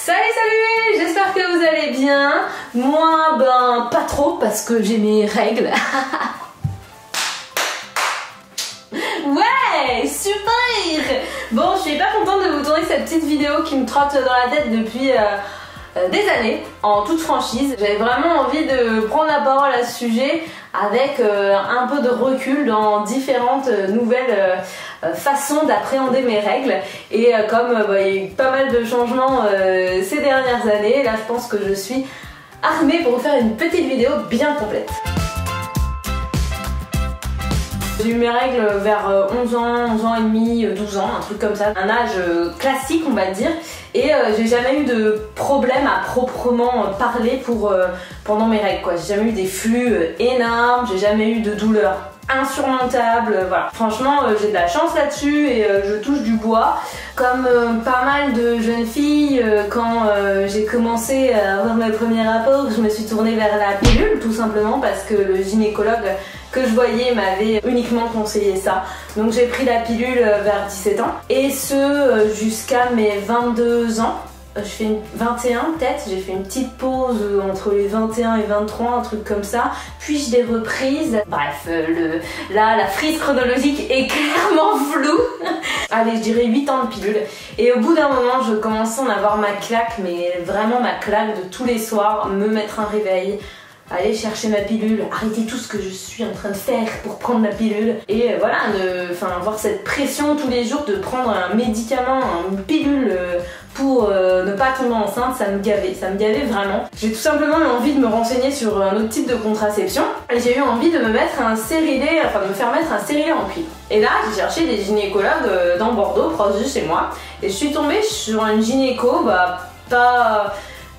Salut, j'espère que vous allez bien. Moi, pas trop parce que j'ai mes règles. Ouais, super. Bon, je suis pas contente de vous tourner cette petite vidéo qui me trotte dans la tête depuis des années, en toute franchise. J'avais vraiment envie de prendre la parole à ce sujet avec un peu de recul dans différentes nouvelles façons d'appréhender mes règles. Et comme il y a eu pas mal de changements ces dernières années, là je pense que je suis armée pour vous faire une petite vidéo bien complète. J'ai eu mes règles vers 11 ans et demi, 12 ans, un truc comme ça, un âge classique on va dire, et j'ai jamais eu de problème à proprement parler pendant mes règles quoi. J'ai jamais eu des flux énormes, j'ai jamais eu de douleurs insurmontables, voilà. Franchement j'ai de la chance là-dessus et je touche du bois. Comme pas mal de jeunes filles, quand j'ai commencé à avoir mes premiers rapports, je me suis tournée vers la pilule tout simplement parce que le gynécologue que je voyais m'avait uniquement conseillé ça. Donc j'ai pris la pilule vers 17 ans et ce jusqu'à mes 22 ans. Je fais 21 peut-être, j'ai fait une petite pause entre les 21 et 23, un truc comme ça, puis je l'ai reprise. Bref, là la frise chronologique est clairement floue. Allez, je dirais 8 ans de pilule. Et au bout d'un moment, je commençais à en avoir ma claque, mais vraiment ma claque de tous les soirs, me mettre un réveil, aller chercher ma pilule, arrêter tout ce que je suis en train de faire pour prendre ma pilule. Et voilà, avoir cette pression tous les jours de prendre un médicament, une pilule pour ne pas tomber enceinte, ça me gavait vraiment. J'ai tout simplement eu envie de me renseigner sur un autre type de contraception et j'ai eu envie de me mettre un stérilet, de me faire mettre un stérilet en cuivre. Et là, j'ai cherché des gynécologues dans Bordeaux, proche de chez moi, et je suis tombée sur une gynéco,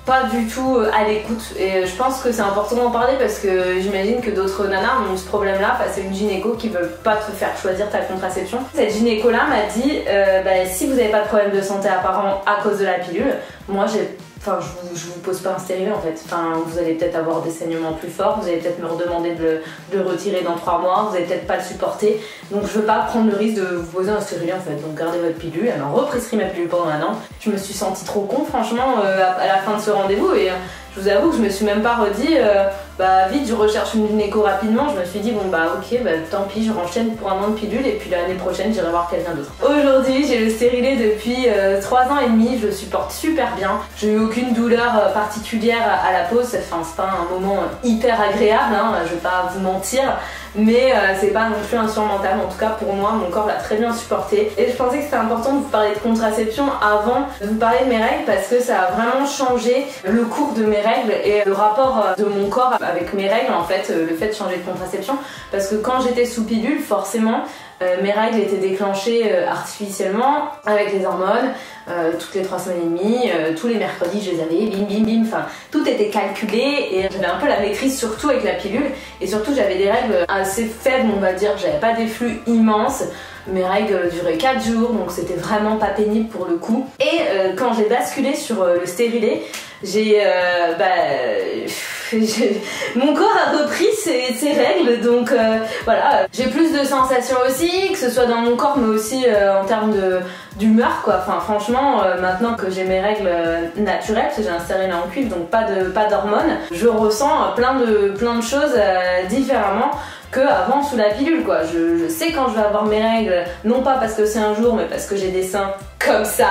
pas du tout à l'écoute, et je pense que c'est important d'en parler parce que j'imagine que d'autres nanas ont eu ce problème là face à une gynéco qui veut pas te faire choisir ta contraception. Cette gynéco là m'a dit si vous n'avez pas de problème de santé apparent à cause de la pilule, moi je vous pose pas un stérilet en fait. Vous allez peut-être avoir des saignements plus forts, vous allez peut-être me redemander de le retirer dans 3 mois, vous allez peut-être pas le supporter. Donc je veux pas prendre le risque de vous poser un stérilet en fait. Donc gardez votre pilule. Elle m'a represcrit ma pilule pendant 1 an. Je me suis sentie trop con franchement à la fin de ce rendez-vous et je vous avoue que je me suis même pas redit vite je recherche une gynéco rapidement. Je me suis dit tant pis, je renchaîne pour 1 an de pilule et puis l'année prochaine j'irai voir quelqu'un d'autre. Aujourd'hui j'ai le stérilet depuis 3 ans et demi, je le supporte super bien. J'ai eu aucune douleur particulière à la pause, c'est pas un moment hyper agréable, je vais pas vous mentir, mais c'est pas non plus insurmontable. En tout cas pour moi, mon corps l'a très bien supporté et je pensais que c'était important de vous parler de contraception avant de vous parler de mes règles parce que ça a vraiment changé le cours de mes règles et le rapport de mon corps avec mes règles en fait, le fait de changer de contraception, parce que quand j'étais sous pilule forcément mes règles étaient déclenchées artificiellement avec les hormones, toutes les 3 semaines et demie, tous les mercredis je les avais, bim bim bim, tout était calculé et j'avais un peu la maîtrise surtout avec la pilule et surtout j'avais des règles assez faibles on va dire, j'avais pas des flux immenses. Mes règles duraient 4 jours donc c'était vraiment pas pénible pour le coup. Et quand j'ai basculé sur le stérilet, mon corps a repris ses règles donc voilà, j'ai plus de sensations aussi, que ce soit dans mon corps mais aussi en termes d'humeur quoi. Franchement maintenant que j'ai mes règles naturelles, parce que j'ai un stérilet en cuivre donc pas d'hormones, je ressens plein de choses différemment que avant sous la pilule quoi. Je sais quand je vais avoir mes règles, non pas parce que c'est un jour mais parce que j'ai des seins comme ça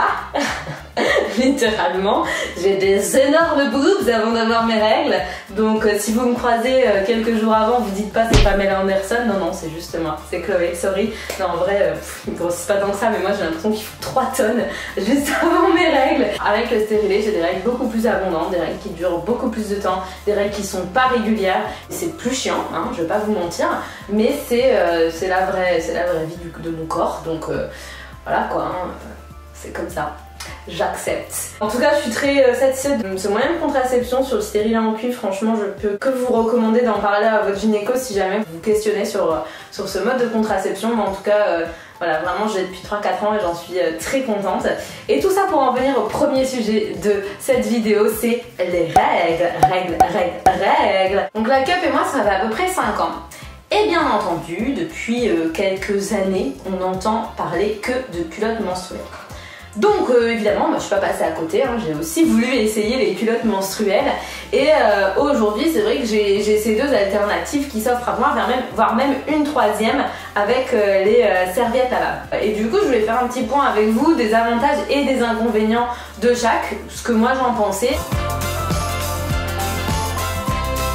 littéralement, j'ai des énormes boobs avant d'avoir mes règles, donc si vous me croisez quelques jours avant, vous dites pas c'est Pamela Anderson, non c'est juste moi, c'est Chloé, sorry. Non en vrai ils grossissent pas tant que ça, mais moi j'ai l'impression qu'ils font 3 tonnes juste avant mes règles. Avec le stérilet j'ai des règles beaucoup plus abondantes, des règles qui durent beaucoup plus de temps, des règles qui sont pas régulières, c'est plus chiant je vais pas vous mentir, mais c'est la vraie vie de mon corps, donc voilà quoi, c'est comme ça. J'accepte. En tout cas, je suis très satisfaite de ce moyen de contraception sur le stérilet en cuivre. Franchement, je peux que vous recommander d'en parler à votre gynéco si jamais vous vous questionnez sur ce mode de contraception. Mais en tout cas, voilà, vraiment, j'ai depuis 3-4 ans et j'en suis très contente. Et tout ça pour en venir au premier sujet de cette vidéo, c'est les règles. Donc la cup et moi, ça fait à peu près 5 ans. Et bien entendu, depuis quelques années, on n'entend parler que de culottes menstruelles. Donc évidemment, moi je suis pas passée à côté, hein, j'ai aussi voulu essayer les culottes menstruelles et aujourd'hui c'est vrai que j'ai ces deux alternatives qui s'offrent à moi, voire même une troisième avec les serviettes lavables. Et du coup je voulais faire un petit point avec vous des avantages et des inconvénients de chaque, ce que moi j'en pensais.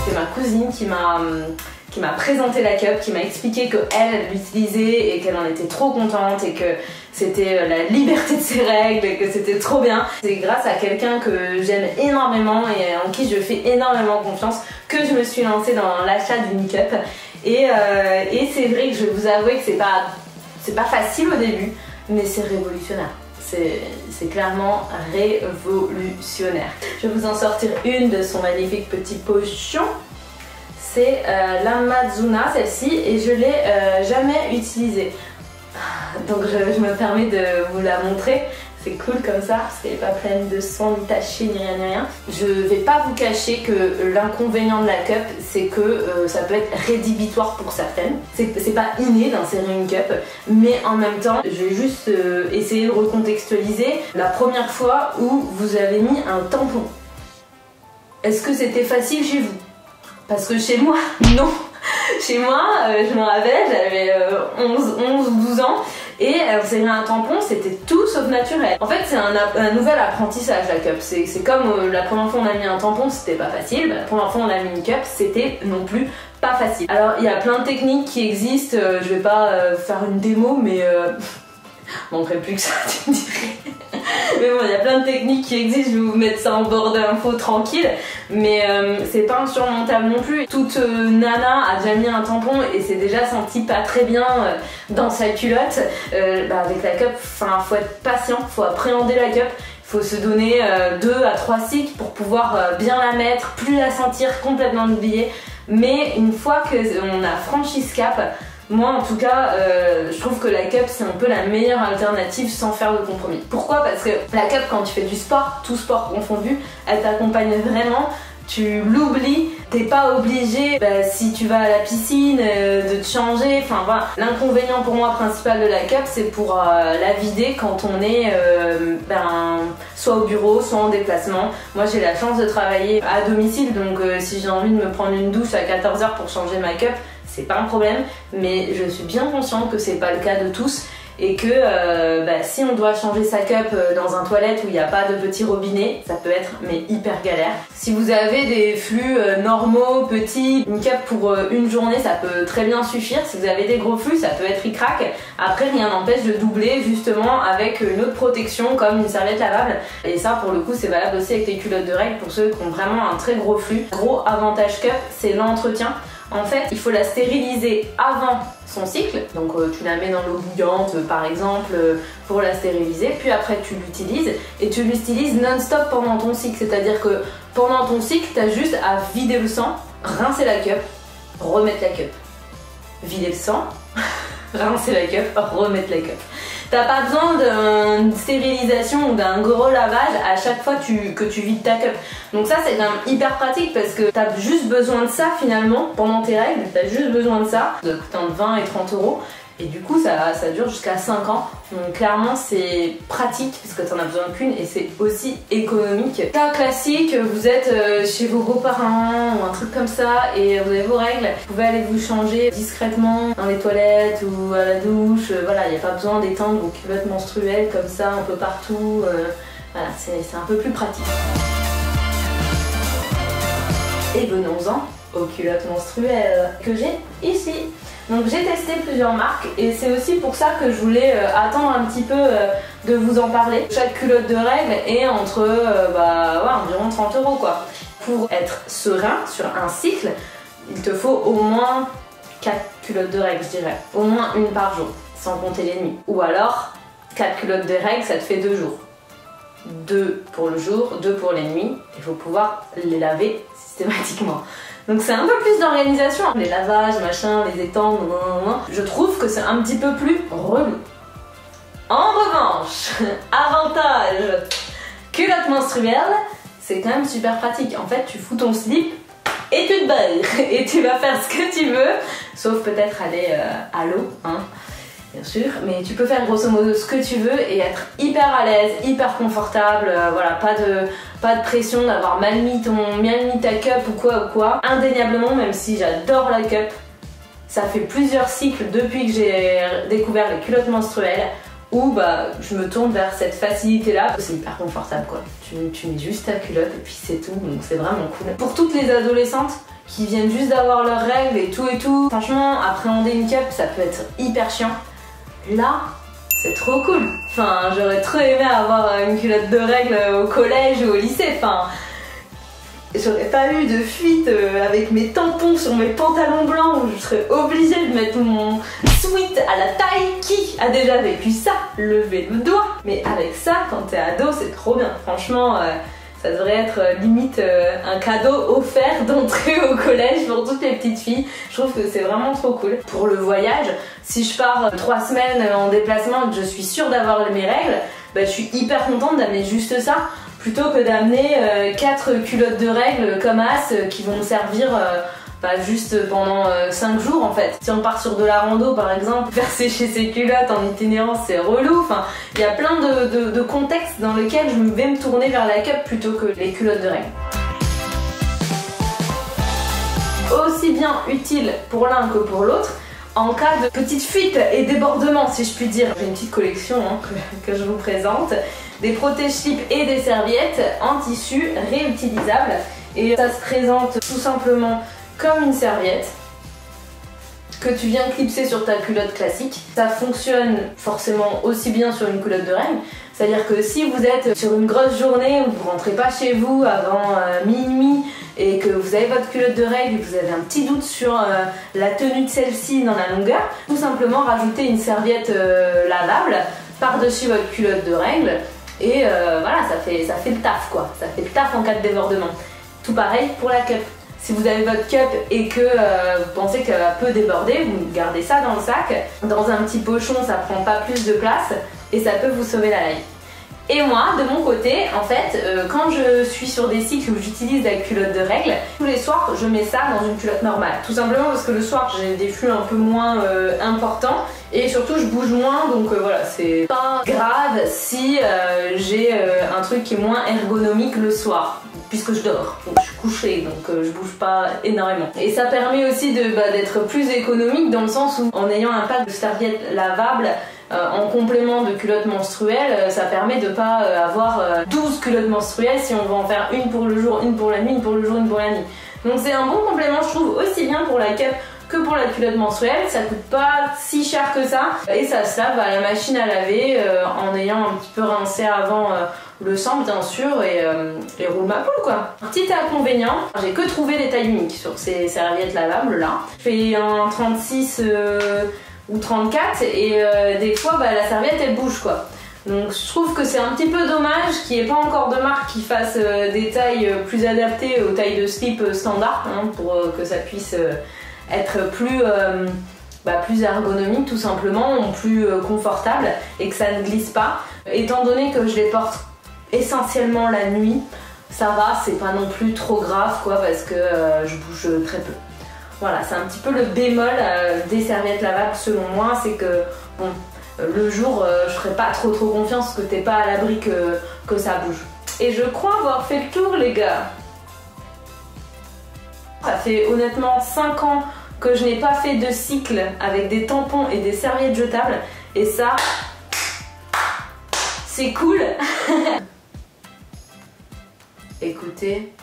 C'est ma cousine qui m'a présenté la cup, qui m'a expliqué qu'elle l'utilisait et qu'elle en était trop contente et que c'était la liberté de ses règles et que c'était trop bien. C'est grâce à quelqu'un que j'aime énormément et en qui je fais énormément confiance que je me suis lancée dans l'achat d'une cup. Et c'est vrai que je vais vous avouer que c'est pas facile au début, mais c'est révolutionnaire. C'est clairement révolutionnaire. Je vais vous en sortir une de son magnifique petit pochon. C'est l'Amazuna, celle-ci, et je l'ai jamais utilisée. Donc je me permets de vous la montrer. C'est cool comme ça, parce qu'elle n'est pas pleine de sang, ni tachée, ni rien. Je vais pas vous cacher que l'inconvénient de la cup, c'est que ça peut être rédhibitoire pour certaines. C'est pas inné d'insérer une cup, mais en même temps, je vais juste essayer de recontextualiser. La première fois où vous avez mis un tampon, est-ce que c'était facile chez vous? Parce que chez moi, non. Chez moi, je me rappelle, j'avais 11 ou 12 ans et insérer un tampon, c'était tout sauf naturel. En fait, c'est un nouvel apprentissage, la cup. C'est comme la première fois on a mis un tampon, c'était pas facile. La première fois on a mis une cup, c'était non plus pas facile. Alors, il y a plein de techniques qui existent. Je vais pas faire une démo, mais je manquerait plus que ça, tu me dirais. Mais bon, il y a plein de techniques qui existent, je vais vous mettre ça en bord d'infos tranquille, mais c'est pas insurmontable non plus. Toute nana a déjà mis un tampon et s'est déjà senti pas très bien dans sa culotte. Avec la cup, faut être patient, faut appréhender la cup. Il faut se donner 2 à 3 cycles pour pouvoir bien la mettre, plus la sentir complètement oubliée. Mais une fois qu'on a franchi ce cap, moi en tout cas, je trouve que la cup c'est un peu la meilleure alternative sans faire de compromis. Pourquoi? Parce que la cup, quand tu fais du sport, tout sport confondu, elle t'accompagne vraiment, tu l'oublies, t'es pas obligé, si tu vas à la piscine, de te changer, enfin voilà. L'inconvénient pour moi principal de la cup, c'est pour la vider quand on est soit au bureau, soit en déplacement. Moi j'ai la chance de travailler à domicile, donc si j'ai envie de me prendre une douche à 14 h pour changer ma cup, c'est pas un problème, mais je suis bien consciente que c'est pas le cas de tous et que si on doit changer sa cup dans un toilette où il n'y a pas de petit robinet, ça peut être hyper galère. Si vous avez des flux normaux, petits, une cup pour une journée ça peut très bien suffire. Si vous avez des gros flux, ça peut être ric-rac. Après, rien n'empêche de doubler justement avec une autre protection comme une serviette lavable. Et ça, pour le coup, c'est valable aussi avec les culottes de règles pour ceux qui ont vraiment un très gros flux. Gros avantage cup, c'est l'entretien. En fait, il faut la stériliser avant son cycle, donc tu la mets dans l'eau bouillante par exemple pour la stériliser, puis après tu l'utilises et tu l'utilises non-stop pendant ton cycle, c'est-à-dire que pendant ton cycle, tu as juste à vider le sang, rincer la cup, remettre la cup, vider le sang, rincer la cup, remettre la cup. T'as pas besoin d'une stérilisation ou d'un gros lavage à chaque fois que tu vides ta cup. Donc ça c'est quand même hyper pratique parce que t'as juste besoin de ça finalement pendant tes règles, t'as juste besoin de ça, ça coûte entre 20 et 30 €. Et du coup ça dure jusqu'à 5 ans. Donc clairement c'est pratique parce que t'en as besoin qu'une et c'est aussi économique. Cas classique, vous êtes chez vos beaux-parents ou un truc comme ça et vous avez vos règles, vous pouvez aller vous changer discrètement dans les toilettes ou à la douche. Voilà, il n'y a pas besoin d'étendre vos culottes menstruelles comme ça un peu partout. Voilà, c'est un peu plus pratique. Et venons-en aux culottes menstruelles que j'ai ici. Donc j'ai testé plusieurs marques et c'est aussi pour ça que je voulais attendre un petit peu de vous en parler. Chaque culotte de règles est entre environ 30 € quoi. Pour être serein sur un cycle, il te faut au moins 4 culottes de règles, je dirais. Au moins une par jour, sans compter les nuits. Ou alors, 4 culottes de règles, ça te fait 2 jours. 2 pour le jour, 2 pour les nuits. Il faut pouvoir les laver systématiquement. Donc c'est un peu plus d'organisation, les lavages, machin, les étendre, je trouve que c'est un petit peu plus relou. En revanche, avantage, culotte menstruelle, c'est quand même super pratique. En fait, tu fous ton slip et tu te balles et tu vas faire ce que tu veux, sauf peut-être aller à l'eau, hein. bien sûr, mais tu peux faire grosso modo ce que tu veux et être hyper à l'aise, hyper confortable, voilà, pas de pression d'avoir mal mis ta cup ou quoi. Indéniablement, même si j'adore la cup, ça fait plusieurs cycles depuis que j'ai découvert les culottes menstruelles où bah, je me tourne vers cette facilité là. C'est hyper confortable quoi, tu mets juste ta culotte et puis c'est tout, donc c'est vraiment cool. Pour toutes les adolescentes qui viennent juste d'avoir leurs règles et tout, franchement appréhender une cup ça peut être hyper chiant. Là c'est trop cool, enfin j'aurais trop aimé avoir une culotte de règles au collège ou au lycée, enfin j'aurais pas eu de fuite avec mes tampons sur mes pantalons blancs où je serais obligée de mettre mon sweat à la taille. Qui a déjà vécu ça? Lever le doigt. Mais avec ça, quand t'es ado, c'est trop bien. Franchement, ça devrait être limite un cadeau offert d'entrée au collège pour toutes les petites filles. Je trouve que c'est vraiment trop cool. Pour le voyage, si je pars 3 semaines en déplacement et que je suis sûre d'avoir mes règles, bah, je suis hyper contente d'amener juste ça, plutôt que d'amener 4 culottes de règles comme as qui vont me servir juste pendant 5 jours en fait. Si on part sur de la rando par exemple, faire sécher ses culottes en itinérance c'est relou. Enfin, il y a plein de contextes dans lesquels je vais me tourner vers la cup plutôt que les culottes de règles. Aussi bien utile pour l'un que pour l'autre en cas de petite fuite et débordement si je puis dire. J'ai une petite collection que je vous présente. Des protège-slips et des serviettes en tissu réutilisables. Et ça se présente tout simplement comme une serviette que tu viens clipser sur ta culotte classique. Ça fonctionne forcément aussi bien sur une culotte de règles. C'est-à-dire que si vous êtes sur une grosse journée où vous rentrez pas chez vous avant minuit et que vous avez votre culotte de règles et que vous avez un petit doute sur la tenue de celle-ci dans la longueur, tout simplement rajouter une serviette lavable par-dessus votre culotte de règles et voilà, ça fait le taf quoi. Ça fait le taf en cas de débordement. Tout pareil pour la cup. Si vous avez votre cup et que vous pensez qu'elle peut déborder, vous gardez ça dans le sac. Dans un petit pochon, ça prend pas plus de place et ça peut vous sauver la life. Et moi, de mon côté, en fait, quand je suis sur des cycles où j'utilise la culotte de règles, tous les soirs, je mets ça dans une culotte normale. Tout simplement parce que le soir, j'ai des flux un peu moins importants et surtout, je bouge moins, donc voilà, c'est pas grave si j'ai un truc qui est moins ergonomique le soir, puisque je dors, donc je suis couchée, donc je bouge pas énormément. Et ça permet aussi d'être plus économique dans le sens où, en ayant un pack de serviettes lavables, en complément de culottes menstruelles, ça permet de pas avoir 12 culottes menstruelles si on veut en faire une pour le jour, une pour la nuit, une pour le jour, une pour la nuit. Donc c'est un bon complément je trouve, aussi bien pour la cup que pour la culotte menstruelle. Ça coûte pas si cher que ça et ça se lave à la machine à laver en ayant un petit peu rincé avant le sang bien sûr et roule ma poule quoi. Petit inconvénient, j'ai que trouvé des tailles uniques sur ces serviettes lavables là. Je fais un 36 ou 34 et des fois la serviette elle bouge quoi. Donc je trouve que c'est un petit peu dommage qu'il n'y ait pas encore de marque qui fasse des tailles plus adaptées aux tailles de slip standard pour que ça puisse être plus ergonomique tout simplement, plus confortable et que ça ne glisse pas. Étant donné que je les porte essentiellement la nuit, ça va, c'est pas non plus trop grave quoi parce que je bouge très peu. Voilà, c'est un petit peu le bémol des serviettes lavables selon moi, c'est que bon, le jour je ferai pas trop confiance que t'es pas à l'abri que ça bouge. Et je crois avoir fait le tour les gars. Ça fait honnêtement 5 ans que je n'ai pas fait de cycle avec des tampons et des serviettes jetables et ça c'est cool. Écoutez,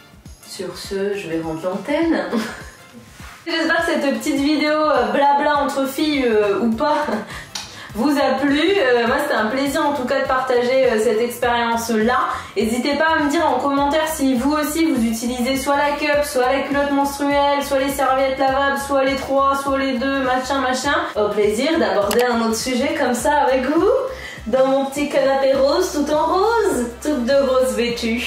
sur ce je vais rendre l'antenne. J'espère que cette petite vidéo blabla entre filles ou pas vous a plu. Moi c'était un plaisir en tout cas de partager cette expérience là. N'hésitez pas à me dire en commentaire si vous aussi vous utilisez soit la cup, soit les culottes menstruelles, soit les serviettes lavables, soit les 3, soit les 2, machin. Au plaisir d'aborder un autre sujet comme ça avec vous dans mon petit canapé rose tout en rose, toute de rose vêtue.